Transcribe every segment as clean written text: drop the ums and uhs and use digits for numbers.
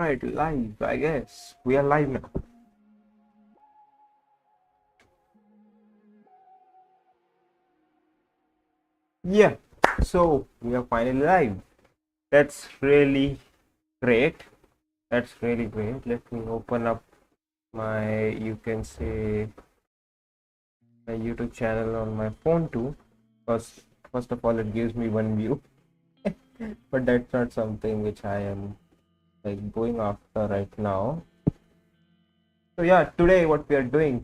Right, live, I guess. We are live now. Yeah, so we are finally live. That's really great. That's really great. Let me open up my, you can say, my YouTube channel on my phone too. Because, first of all, it gives me one view, but that's not something which I am like going after right now. So, yeah, today what we are doing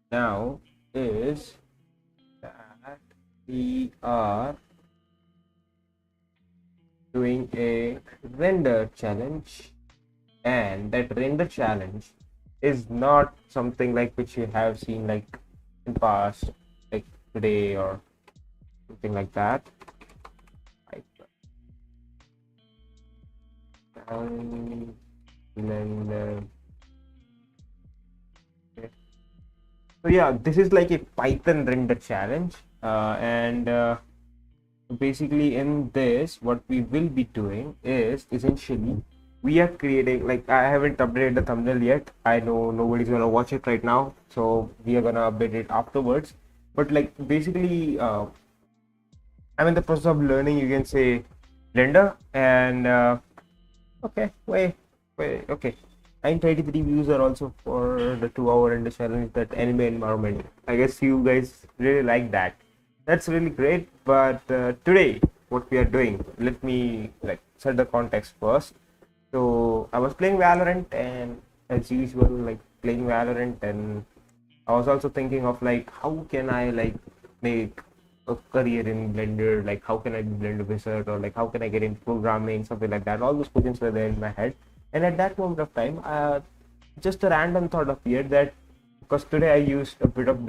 now is that we are doing a render challenge, and that render challenge is not something like which you have seen like in past, like today or something like that. Like, render. Okay. So yeah, this is like a Python render challenge, and basically in this what we will be doing is essentially we are creating, like, I haven't updated the thumbnail yet. I know nobody's gonna watch it right now, so we are gonna update it afterwards. But like basically I'm in the process of learning, you can say, blender. And okay, wait, okay, 933 views are also for the 2 hour render challenge, that anime environment. I guess you guys really like that. That's really great. But today what we are doing, let me like set the context first. So I was playing Valorant, and as usual, like playing Valorant, and I was also thinking of like how can I like make a career in Blender, like how can I be Blender wizard, or like how can I get into programming, something like that. All those questions were there in my head, and at that moment of time, just a random thought appeared that because today I used a bit of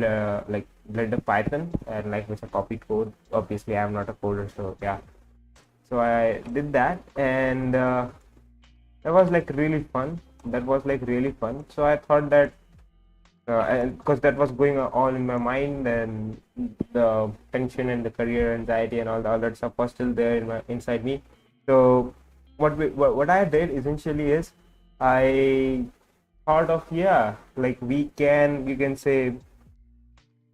like Blender Python, and like which I copied code. Obviously, I'm not a coder, so yeah. So I did that, and that was like really fun. That was like really fun. So I thought that and because that was going on in my mind, and the tension and the career anxiety and all that stuff was still there inside me. So what I did essentially is I thought of, yeah, like we can, you can say,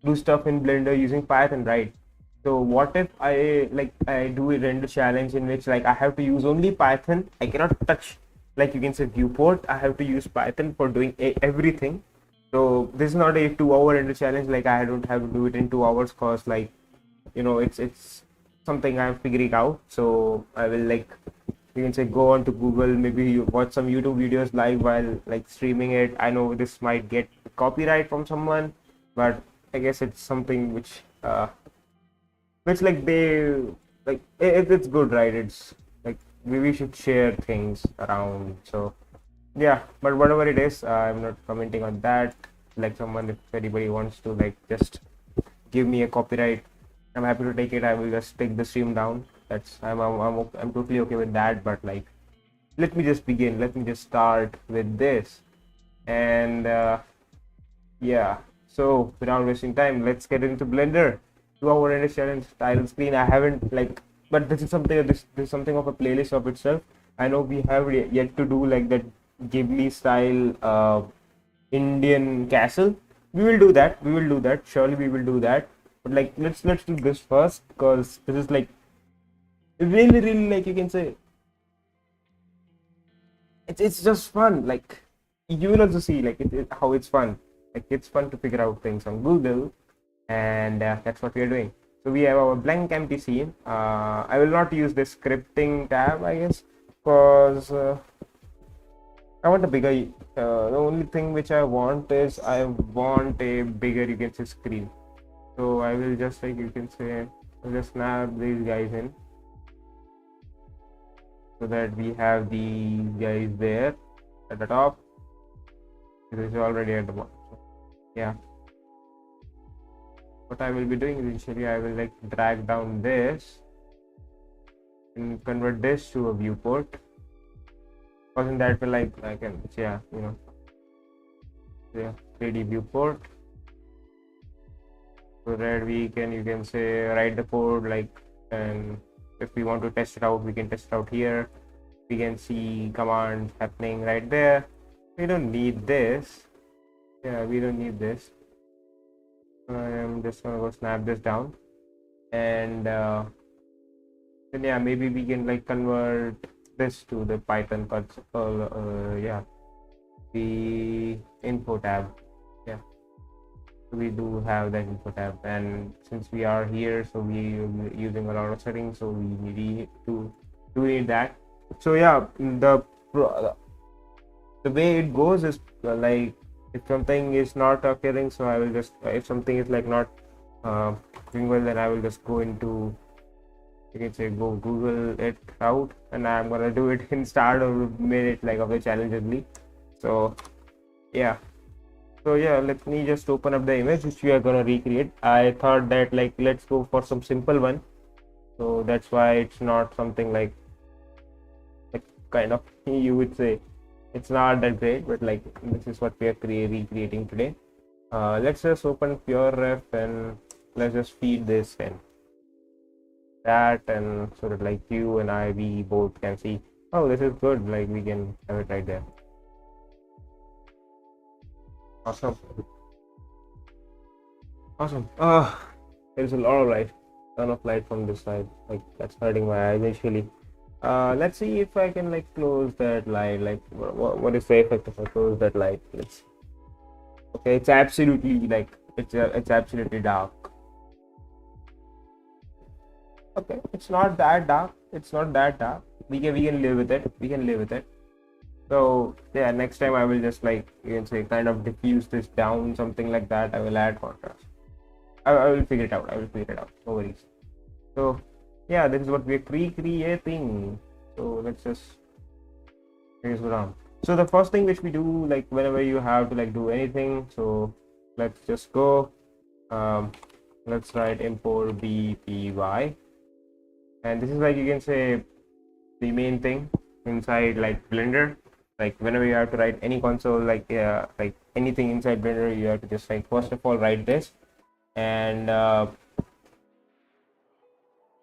do stuff in Blender using Python, right? So what if I do a render challenge in which like I have to use only Python. I cannot touch, like, you can say, viewport. I have to use Python for doing everything. So this is not a 2 hour render challenge. Like I don't have to do it in 2 hours, cause like, it's something I'm figuring out. So I will, like, you can say, go on to Google, maybe you watch some YouTube videos live while like streaming it. I know this might get copyright from someone, but I guess it's something which like they like it's good, right? It's like we should share things around. So yeah, but whatever it is, I'm not commenting on that. Like, someone, if anybody wants to like just give me a copyright, I'm happy to take it. I will just take the stream down. That's I'm totally okay with that. But like, let me just begin. Let me just start with this, and yeah. So without wasting time, let's get into Blender. 2 hour render challenge, title screen. I haven't like, but this is something of a playlist of itself. I know we have yet to do like that Ghibli style Indian castle. We will do that. We will do that. Surely we will do that. But like, let's do this first, because this is like really, like, you can say, it's just fun. Like, you will also see like how it's fun. Like, it's fun to figure out things on Google, and that's what we are doing. So we have our blank empty scene. I will not use this scripting tab, I guess, because I want a bigger. The only thing which I want is I want a bigger, you can say, screen. So I will just, like, you can say, I'll just snap these guys in so that we have these guys there at the top. It is already at the bottom. So, yeah. What I will be doing is initially I will like drag down this and convert this to a viewport. Because in that way, like, I can, yeah, 3D viewport, so that we can, you can say, write the code, like, and if we want to test it out, we can test it out here. We can see command happening right there. We don't need this. Yeah, we don't need this. I'm just gonna go snap this down, and then yeah, maybe we can like convert this to the Python console. Yeah, the info tab. Yeah, we do have that info tab, and since we are here, so we're using a lot of settings, so we need to do that. So yeah, the way it goes is like, if something is not occurring, so I will just, if something is like not doing well, then I will just go into, you can say, go Google it out, and I'm gonna do it in start or minute like of the challenge only. So yeah, let me just open up the image which we are gonna recreate. I thought that like, let's go for some simple one, so that's why it's not something like kind of you would say it's not that great, but like this is what we are recreating today. Let's just open pure ref and let's just feed this in that, and so that like you and I, we both can see, oh, this is good, like we can have it right there. Awesome. There's a lot of light, ton of light from this side, like that's hurting my eyes initially. Let's see if I can like close that light. Like what is the effect if I close that light? Let's, okay, it's absolutely like, it's absolutely dark. Okay, it's not that dark, we can live with it. So yeah, next time I will just like, you can say, kind of diffuse this down, something like that. I will add contrast. I will figure it out. No worries. So yeah, this is what we're recreating. So let's just figure it out. So the first thing which we do, like whenever you have to like do anything, so let's just go, let's write import bpy, and this is like, you can say, the main thing inside like Blender. Like whenever you have to write any console, like anything inside Blender, you have to just like, first of all, write this, and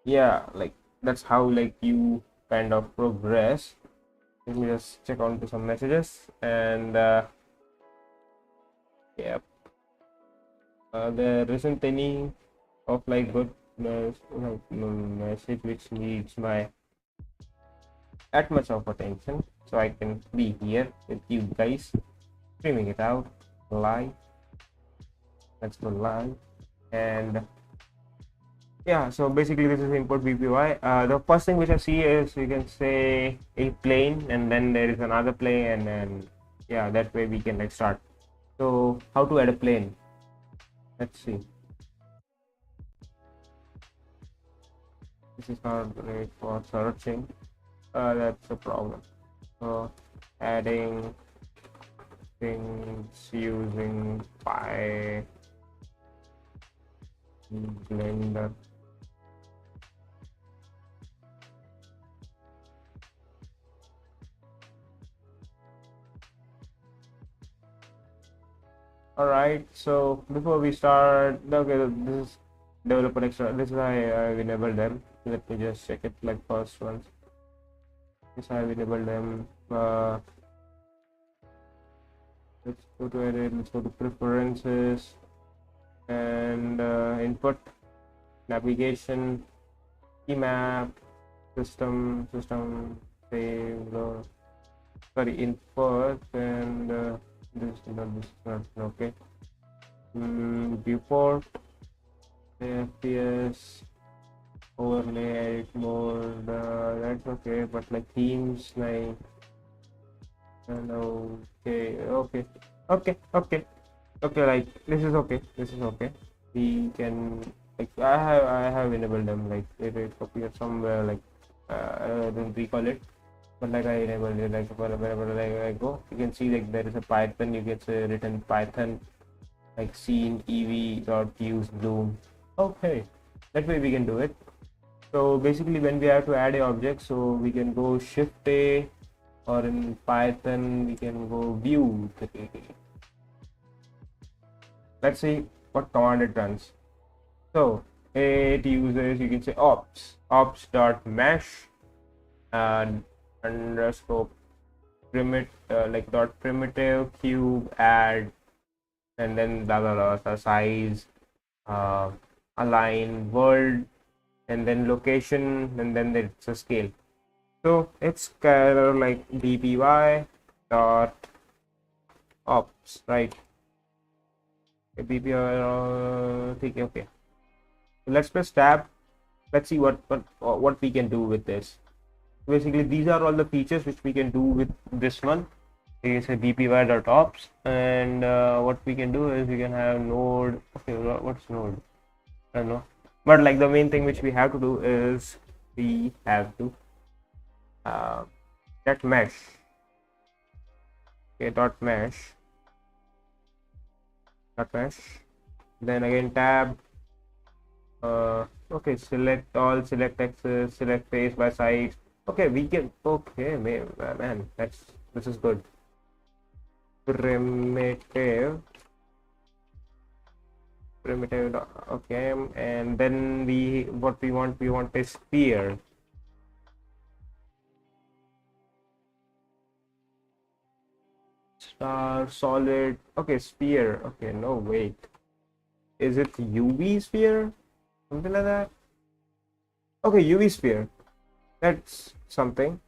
yeah, like that's how like you kind of progress. Let me just check on to some messages, and yep, there isn't any of like good message which needs my that much of attention, so I can be here with you guys streaming it out live. Let's go live, and yeah, so basically this is import bpy. The first thing which I see is, you can say, a plane, and then there is another plane, and then yeah, that way we can like start. So how to add a plane? Let's see. This is not great for searching. That's a problem. So adding things using Blender. Alright, so before we start, okay, this is developer extra. This is I enabled them. Let me just check it like first once. Yes, I enabled them. Let's go to edit, let's go to preferences, and input, navigation, key map, system save, sorry, input, and this is not okay. Viewport, FPS, overlay, edit mode, that's okay, but like themes, like, and okay, like this is okay, we can, like, I have enabled them, like it appeared somewhere, like I don't recall it, but like I enabled it, like whenever like I go, you can see like there is a Python, you get written Python, like scene ev.use bloom. Okay, that way we can do it. So basically when we have to add a object, so we can go shift A, or in Python we can go view. Let's see what command it runs. So it uses, you can say, ops.mesh and underscore like dot primitive cube add, and then blah blah blah, the size, uh, align world, and then location, and then it's a scale. So it's kind of like bpy dot ops, right? bpy okay. So let's press tab. Let's see what we can do with this. Basically, these are all the features which we can do with this one. It's a bpy.ops, and what we can do is we can have node. Okay, what's node? I don't know, but like the main thing which we have to do is we have to that mesh. Okay, dot mesh. Then again tab. Okay, select all, select axis, select face by sides. Okay, we can. Okay, man, this is good. Primitive. Okay, and then we want a sphere. Star solid. Okay, sphere. Okay, no, wait, is it UV sphere, something like that? Okay, UV sphere, that's something.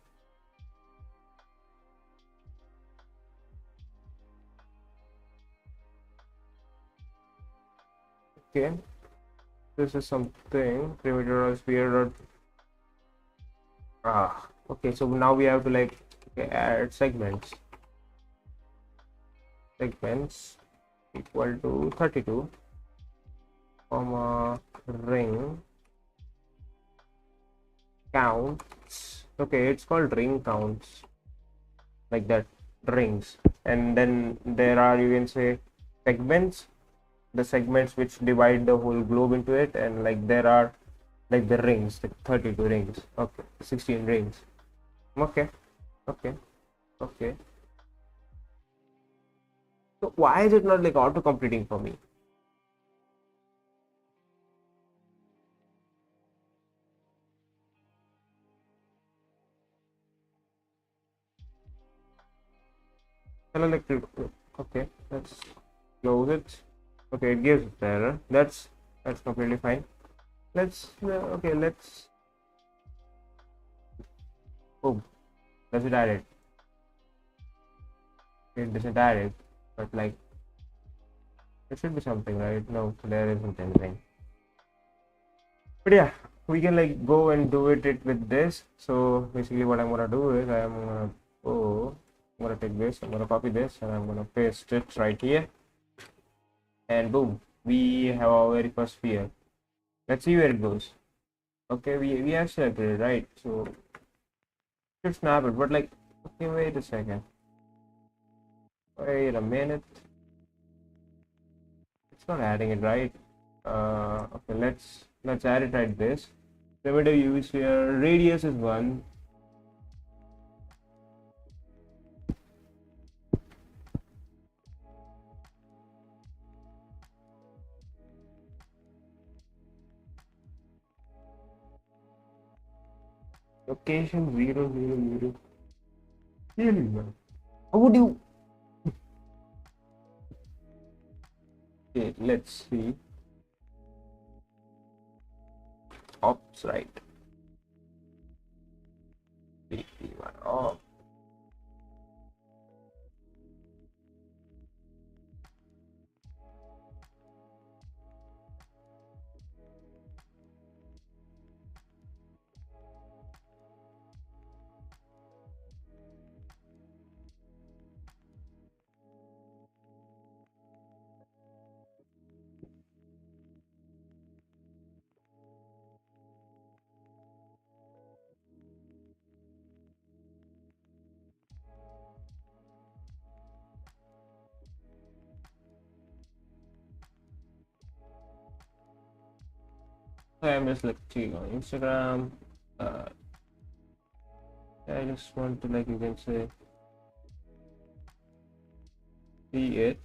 Okay, this is something primitive sphere. Okay, so now we have to like, okay, add segments equal to 32 comma ring counts. Okay, it's called ring counts, like that, rings. And then there are, you can say, segments, the segments which divide the whole globe into it, and like there are like the rings, like 32 rings. Okay, 16 rings. Okay, okay, okay. So why is it not like auto completing for me? Okay, let's close it. Okay, it gives the error. That's completely fine. Let's okay, let's, oh, does it add it? It doesn't add it, but like there should be something, right? No, there isn't anything. But yeah, we can like go and do it with this. So basically what I'm gonna do is I'm gonna take this, I'm gonna copy this, and I'm gonna paste it right here, and boom, we have our very first sphere. Let's see where it goes. Okay, we have selected it, right? So should snap it, but like, okay, wait a second, wait a minute, it's not adding it, right? Okay, let's add it like this. Primitive UV sphere radius is 1. Location 000. Really, man. How would you? Okay, let's see. Ops, right? Ops. I'm just like checking on Instagram. Uh, I just want to, like, you can say, see it.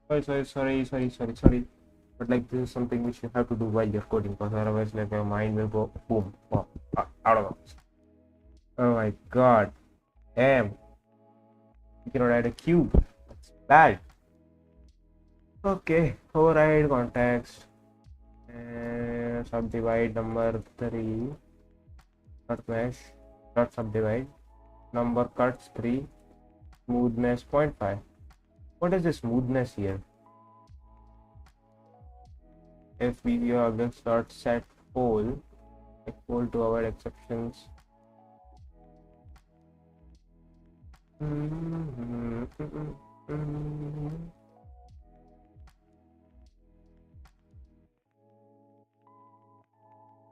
Sorry. But like this is something which you have to do while you're coding, because otherwise like your mind will go boom, pop, out of it. Oh my god, damn! You cannot add a cube. That's bad. Okay, override context and subdivide number 3. Cut mesh. Dot subdivide. Number cuts 3. Smoothness 0.5. What is the smoothness here? If we objects dot set pole, like pole to avoid exceptions.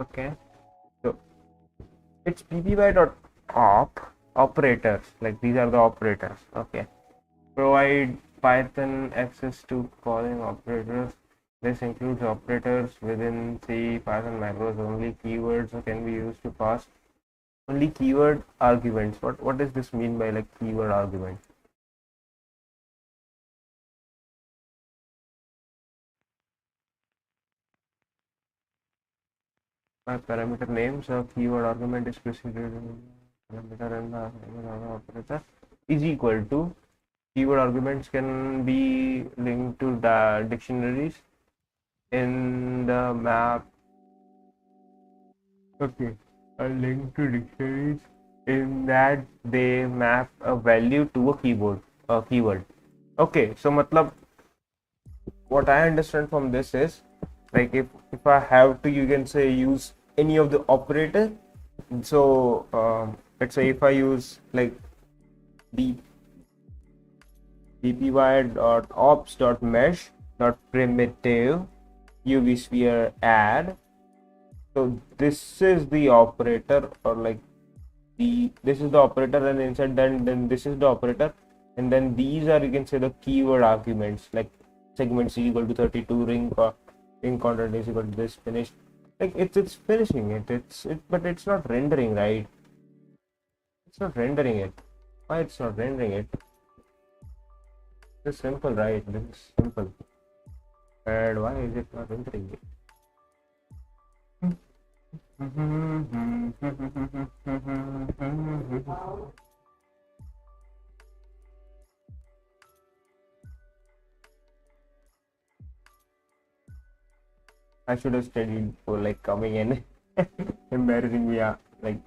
Okay, so it's ppy.op operators, like these are the operators. Okay, provide Python access to calling operators. This includes operators within C, Python macros. Only keywords can be used to pass. Only keyword arguments. What does this mean by like keyword argument? My parameter names a keyword argument is preceded parameter and the operator is equal to keyword arguments can be linked to the dictionaries in the map. Okay, a link to dictionaries in that they map a value to a keyword. Okay, so matlab what I understand from this is like if I have to, you can say, use any of the operator. So let's say if I use like the bpy.ops.mesh.primitive uvsphere add. So this is the operator, or like this is the operator, and inside then this is the operator, and then these are, you can say, the keyword arguments, like segments is equal to 32, ring content is equal to this, finished. Like it's finishing it. But it's not rendering, right? It's not rendering it. Why it's not rendering it? This is simple, right? This is simple. And why is it not rendering it? I should have studied for like coming in, embarrassing me, like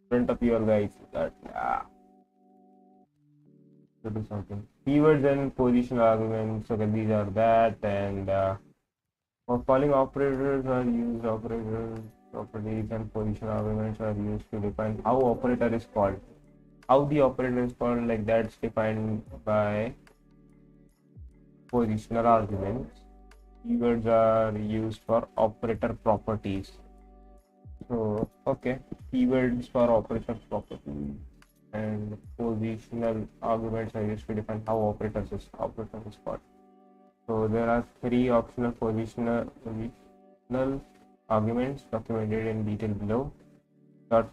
front of your guys. That to do something. Keywords and position arguments. Okay, these are that, and for calling operators are used. Operators properties and position arguments are used to define how operator is called. How the operator is called, like that's defined by positional arguments. Keywords are used for operator properties. So okay, keywords for operator properties and positional arguments are used to define how operator is called. So there are 3 optional positional arguments documented in detail below.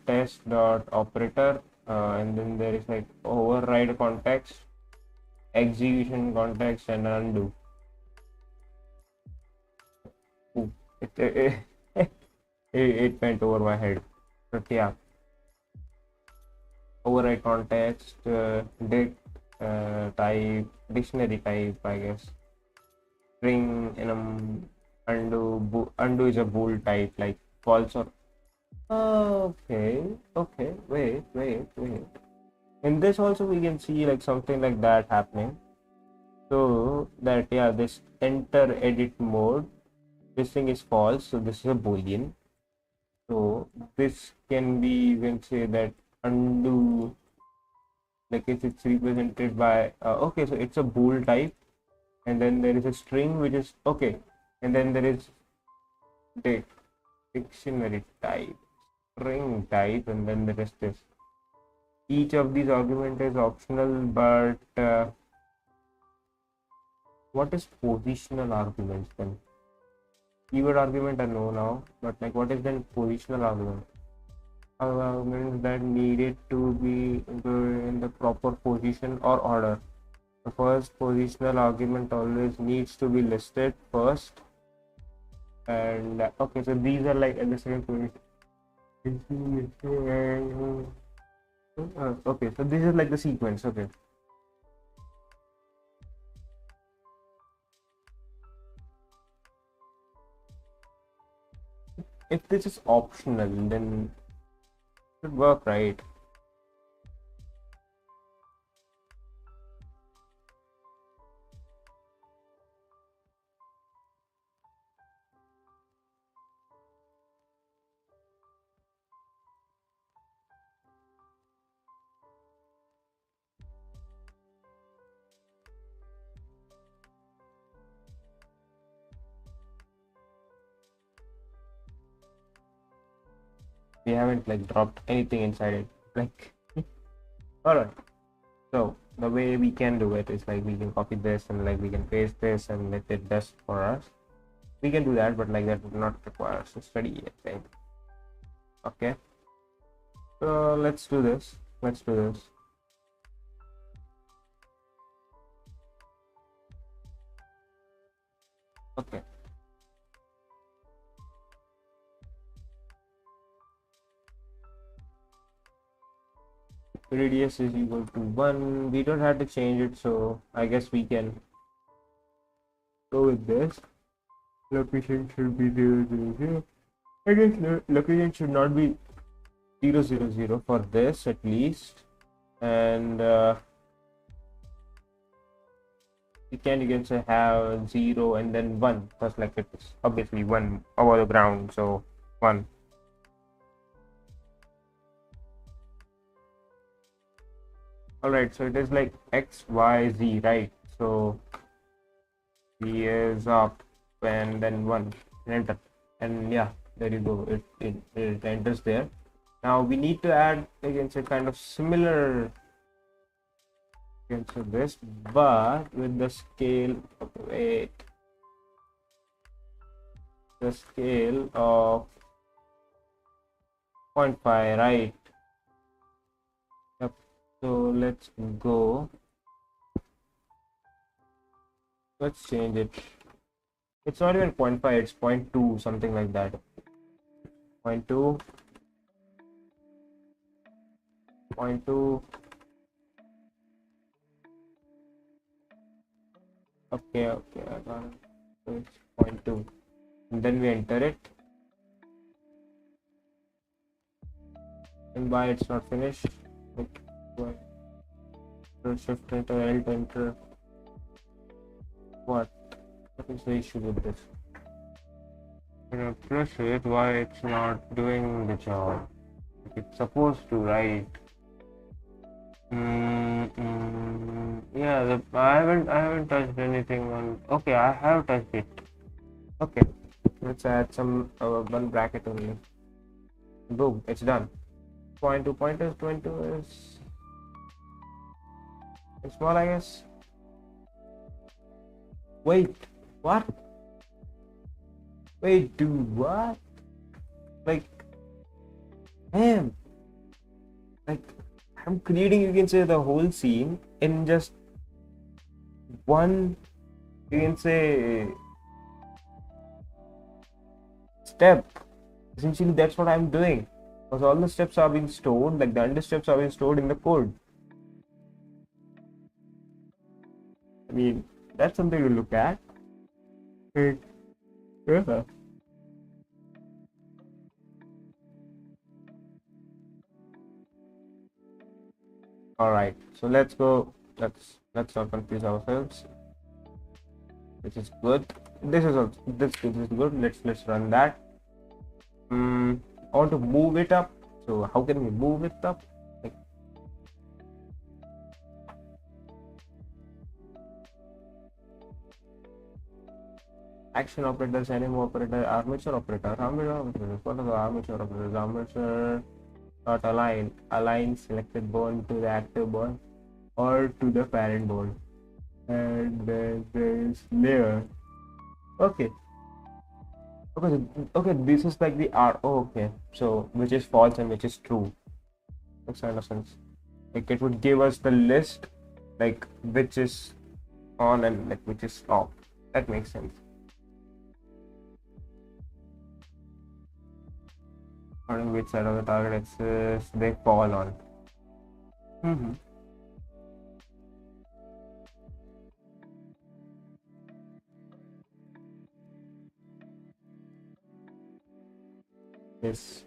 Test operator, and then there is like override context, execution context, and undo. Ooh, it went over my head, but yeah. Override context, dict type, dictionary type, I guess. String and undo is a bool type, like false or okay. Wait. In this also we can see like something like that happening. So that, yeah, this enter edit mode, this thing is false, so this is a boolean. So this can be, you can say that undo, like if it's represented by okay, so it's a bool type, and then there is a string which is okay, and then there is dictionary type, string type, and then there is this. Each of these argument is optional, but what is positional arguments then? Keyword argument I know now, but like what is then positional argument? Arguments that needed to be in the proper position or order. The first positional argument always needs to be listed first. And okay, so these are like at the second position. Okay, so this is like the sequence. Okay. If this is optional, then it should work, right? We haven't like dropped anything inside it. Like, all right. So the way we can do it is like we can copy this and like we can paste this and let it does for us. We can do that, but like that would not require us to study, I think. Okay. So let's do this. Let's do this. Okay. Radius is equal to 1. We don't have to change it, so I guess we can go with this. Location should be 0, 0, 0. I guess location should not be 0, 0, 0 for this at least. And you can say have 0 and then 1 because like it's obviously 1 over the ground, so 1. Alright, so it is like x, y, z, right? So z is up and then 1, enter, and yeah, there you go, it enters there. Now we need to add against a kind of similar against this, but with the scale, wait, the scale of 0.5, right? Yep. So let's go. Let's change it. It's not even 0.5, it's 0.2, something like that. 0.2, 0.2. Okay, I got it. So it's 0.2. And then we enter it. And why it's not finished? Like, shift enter, alt enter. What is the issue with this? When I press it, why it's not doing the job? It's supposed to, right? Yeah, I haven't touched anything on. Okay, I have touched it. Okay, let's add some one bracket only. Boom, it's done. 0.2 pointers, 0.2 is small, I guess. Wait, what? Wait, do what? Like, damn. Like, I'm creating, you can say, the whole scene in just one, you can say, step. Essentially, that's what I'm doing. Because all the steps are being stored, like the under steps are being stored in the code. I mean, that's something to look at. Yeah. All right, so let's go. Let's not confuse ourselves. This is good. This is also this is good. Let's run that. I want to move it up. So how can we move it up? Like, action operators, enemy operator, armature operator, What are the armature operators? Armature dot align selected bond to the active bond or to the parent bond, and then there is layer. Okay, this is like the R. Oh, okay, so which is false and which is true. Makes kind of sense. Like it would give us the list like which is on and like which is off. That makes sense. According which side of the target axis they fall on. Mm-hmm. Yes.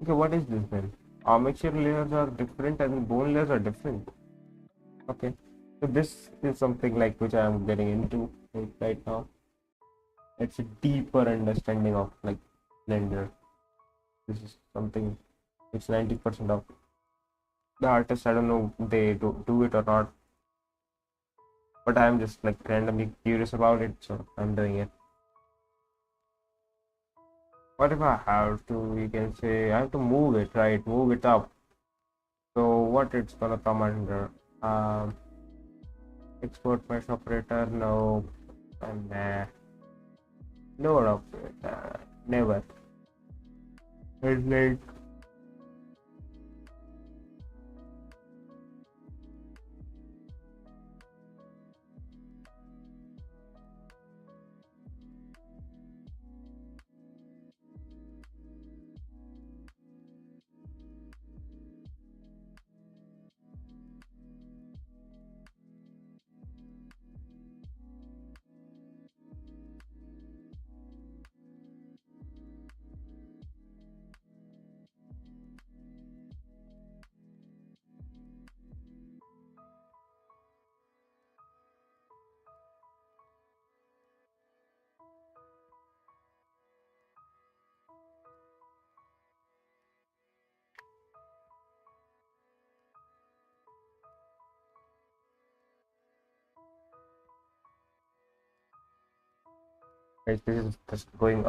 Okay, what is this then? Armature layers are different and bone layers are different. Okay, so this is something like which I am getting into right now. It's a deeper understanding of like Blender. This is something it's 90% of the artists. I don't know they do it or not, but I'm just like randomly curious about it, so I'm doing it. What if I have to? You can say I have to move it, right? Move it up. So what it's gonna come under? Export mesh operator? No, and no operator. Never. It's like this is just going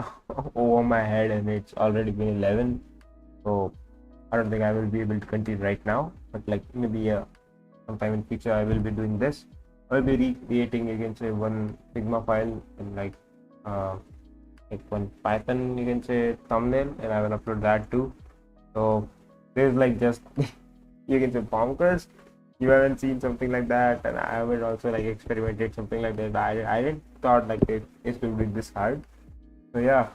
over my head, and it's already been 11. So I don't think I will be able to continue right now. But like maybe sometime in future, I will be doing this. I'll be recreating, you can say, one Figma file in like one Python, you can say, thumbnail, and I will upload that too. So there's like just you can say bonkers. You haven't seen something like that, and I haven't also like experimented something like that. I didn't thought like it will be this hard. So yeah,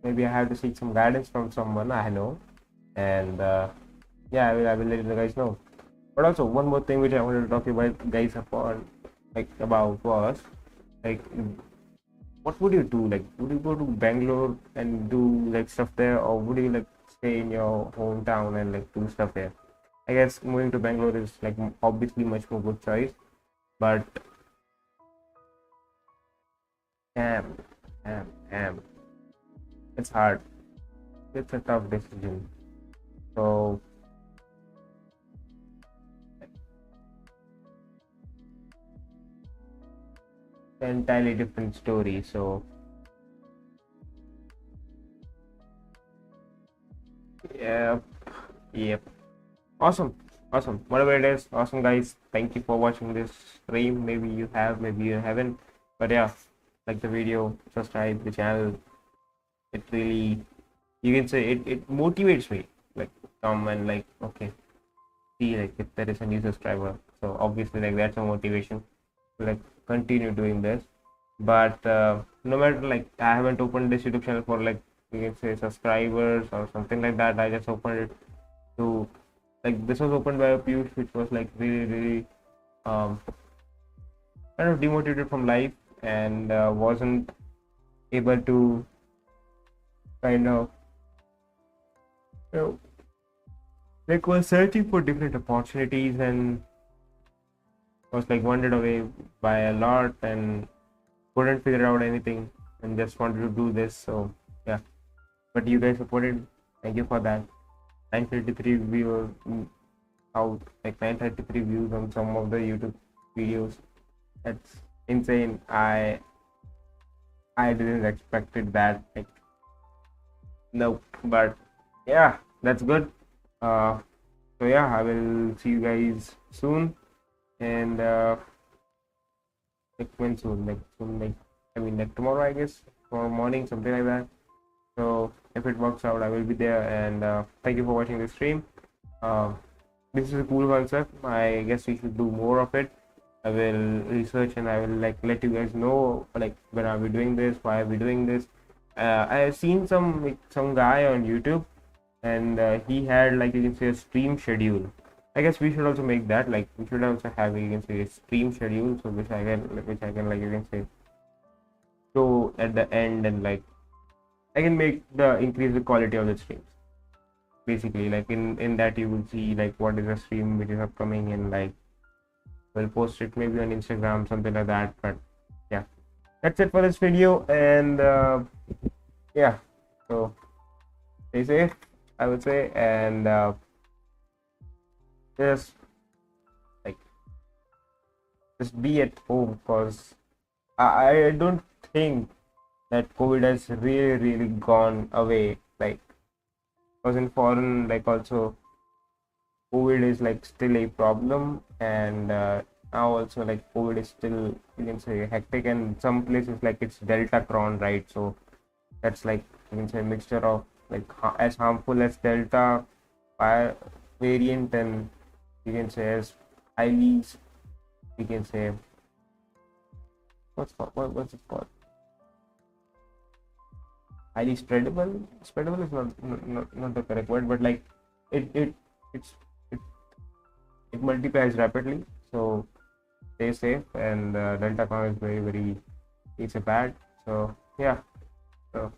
maybe I have to seek some guidance from someone I know, and yeah, I will let you guys know. But also one more thing which I wanted to talk about guys upon like about was like what would you do? Like would you go to Bangalore and do like stuff there, or would you like stay in your hometown and like do stuff there? I guess moving to Bangalore is like obviously much more good choice, but damn, damn, it's hard. It's a tough decision. So entirely different story. So yeah, yep. Awesome. Whatever it is, awesome guys. Thank you for watching this stream. Maybe you have, maybe you haven't. But yeah, like the video, subscribe the channel. It really, you can say it motivates me. Like come and like okay, see like if there is a new subscriber. So obviously like that's a motivation to like continue doing this. But no matter like I haven't opened this YouTube channel for like you can say subscribers or something like that. I just opened it to like this was opened by a Piyush, which was like really um, kind of demotivated from life and wasn't able to kind of you know like was searching for different opportunities and was like wandered away by a lot and couldn't figure out anything and just wanted to do this. So yeah, but you guys supported. Thank you for that. 933 viewers out, like 933 views on some of the YouTube videos. That's insane. I didn't expected that. Like no, but yeah, that's good. Uh, so yeah, I will see you guys soon, and like when soon, like I mean like tomorrow, I guess, tomorrow morning, something like that. So if it works out, I will be there. And thank you for watching the stream. Uh, this is a cool concept. I guess we should do more of it. I will research and I will like let you guys know like when are we doing this, why are we doing this. I have seen some guy on YouTube, and he had, like, you can say, a stream schedule. I guess we should also make that, like we should also have, you can say, a stream schedule, so which I can like, you can say, show at the end, and like I can make the increase the quality of the streams. Basically, like in that you will see like what is the stream which is upcoming, and like we'll post it maybe on Instagram, something like that. But yeah, that's it for this video, and yeah, so stay safe, I would say, and just like just be at home, because I don't think that COVID has really gone away. Like, because in foreign, like, also COVID is like still a problem, and now also like COVID is still, you can say, hectic, and some places like it's Delta Cron, right? So that's like, you can say, a mixture of like as harmful as Delta variant, and you can say as highly, you can say, what's it called? Highly spreadable. Spreadable is not the correct word, but like it it it's it, it multiplies rapidly. So stay safe, and Delta Cron is very, it's a bad. So yeah. So